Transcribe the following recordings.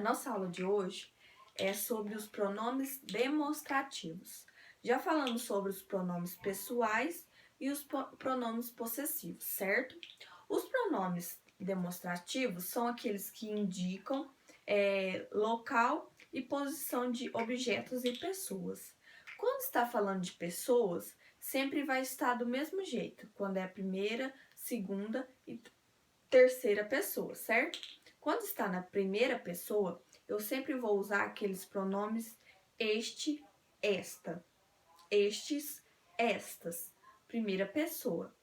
A nossa aula de hoje é sobre os pronomes demonstrativos. Já falamos sobre os pronomes pessoais e os pronomes possessivos, certo? Os pronomes demonstrativos são aqueles que indicam local e posição de objetos e pessoas. Quando está falando de pessoas, sempre vai estar do mesmo jeito, quando é a primeira, segunda e terceira pessoa, certo? Quando está na primeira pessoa, eu sempre vou usar aqueles pronomes este, esta, estes, estas. Primeira pessoa.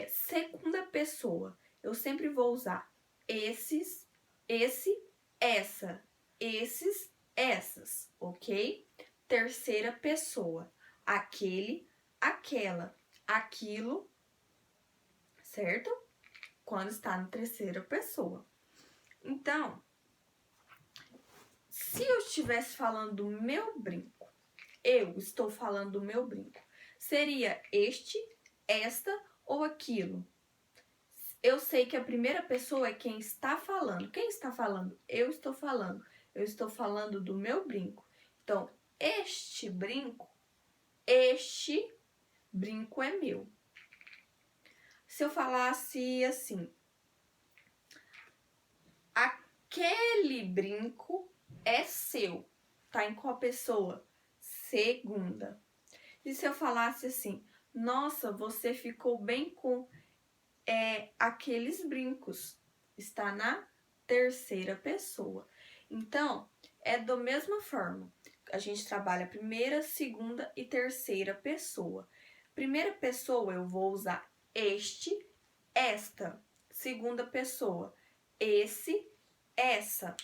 Segunda pessoa, eu sempre vou usar esses, esse, essa, esses, essas, ok? Terceira pessoa, aquele, aquela, aquilo, certo? Quando está na terceira pessoa. Então, se eu estivesse falando do meu brinco, eu estou falando do meu brinco, seria este, esta ou aquilo? Eu sei que a primeira pessoa é quem está falando. Quem está falando? Eu estou falando. Eu estou falando do meu brinco. Então, este brinco é meu. Se eu falasse assim, aquele brinco é seu. Tá em qual pessoa? Segunda. E se eu falasse assim, nossa, você ficou bem com aqueles brincos. Está na terceira pessoa. Então, é da mesma forma. A gente trabalha primeira, segunda e terceira pessoa. Primeira pessoa eu vou usar este, esta. Segunda pessoa, esse, essa.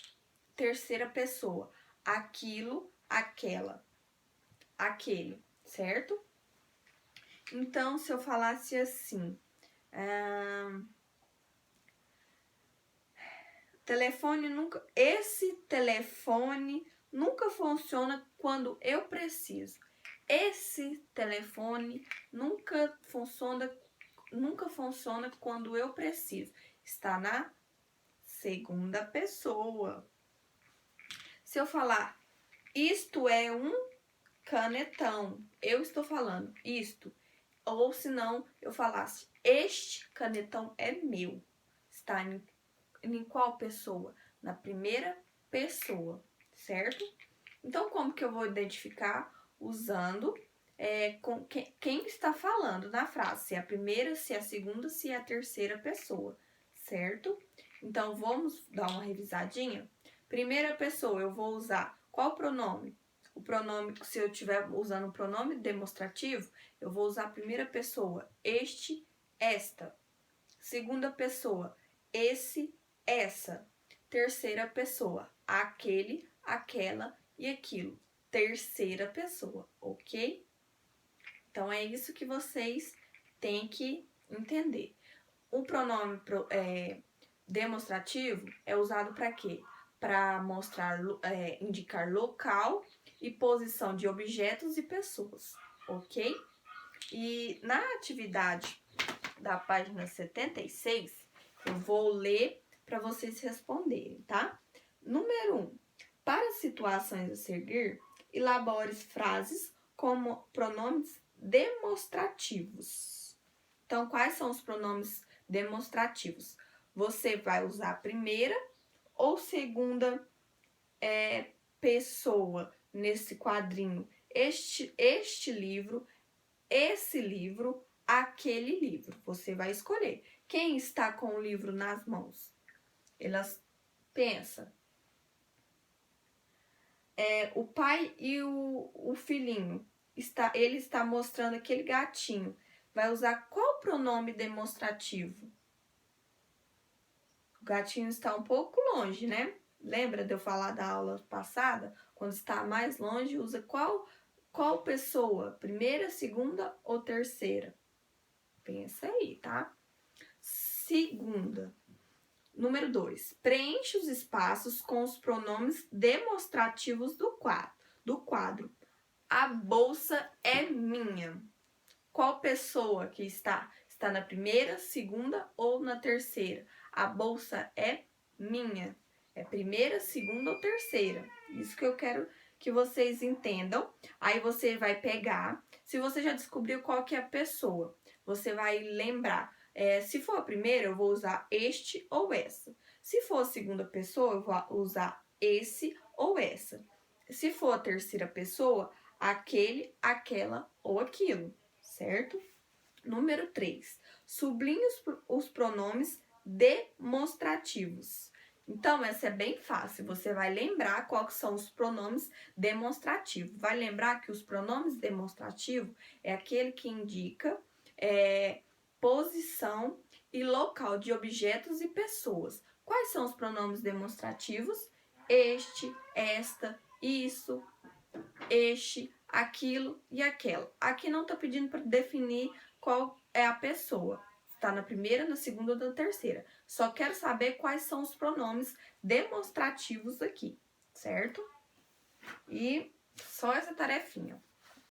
Terceira pessoa, aquilo, aquela, aquele, certo? Então, se eu falasse assim, esse telefone nunca funciona quando eu preciso. Esse telefone nunca funciona quando eu preciso. Está na segunda pessoa. Se eu falar, isto é um canetão, eu estou falando isto. Ou se não, eu falasse, este canetão é meu. Está em qual pessoa? Na primeira pessoa, certo? Então, como que eu vou identificar? Usando com quem está falando na frase. Se é a primeira, se é a segunda, se é a terceira pessoa, certo? Então, vamos dar uma revisadinha? Primeira pessoa, eu vou usar qual pronome? O pronome, se eu estiver usando o pronome demonstrativo, eu vou usar a primeira pessoa, este, esta. Segunda pessoa, esse, essa. Terceira pessoa, aquele, aquela e aquilo. Terceira pessoa, ok? Então, é isso que vocês têm que entender. O pronome demonstrativo é usado para quê? Para mostrar, indicar local e posição de objetos e pessoas, ok? E na atividade da página 76, eu vou ler para vocês responderem, tá? Número 1. Para situações a seguir, elabore frases como pronomes demonstrativos. Então, quais são os pronomes demonstrativos? Você vai usar a primeira ou segunda pessoa nesse quadrinho. Este livro, esse livro, aquele livro. Você vai escolher. Quem está com o livro nas mãos? Elas pensam. O pai e o filhinho. Ele está mostrando aquele gatinho. Vai usar qual pronome demonstrativo? O gatinho está um pouco longe, né? Lembra de eu falar da aula passada? Quando está mais longe, usa qual pessoa? Primeira, segunda ou terceira? Pensa aí, tá? Segunda. Número 2. Preencha os espaços com os pronomes demonstrativos do quadro. A bolsa é minha. Qual pessoa que está? Está na primeira, segunda ou na terceira? A bolsa é minha. É primeira, segunda ou terceira. Isso que eu quero que vocês entendam. Aí você vai pegar, se você já descobriu qual que é a pessoa, você vai lembrar. Se for a primeira, eu vou usar este ou essa. Se for a segunda pessoa, eu vou usar esse ou essa. Se for a terceira pessoa, aquele, aquela ou aquilo, certo? Número 3. Sublinhe os pronomes demonstrativos. Então, essa é bem fácil. Você vai lembrar quais são os pronomes demonstrativos. Vai lembrar que os pronomes demonstrativos é aquele que indica posição e local de objetos e pessoas. Quais são os pronomes demonstrativos? Este, esta, isso, este, aquilo e aquela. Aqui não está pedindo para definir qual é a pessoa. Está na primeira, na segunda ou na terceira. Só quero saber quais são os pronomes demonstrativos aqui, certo? E só essa tarefinha.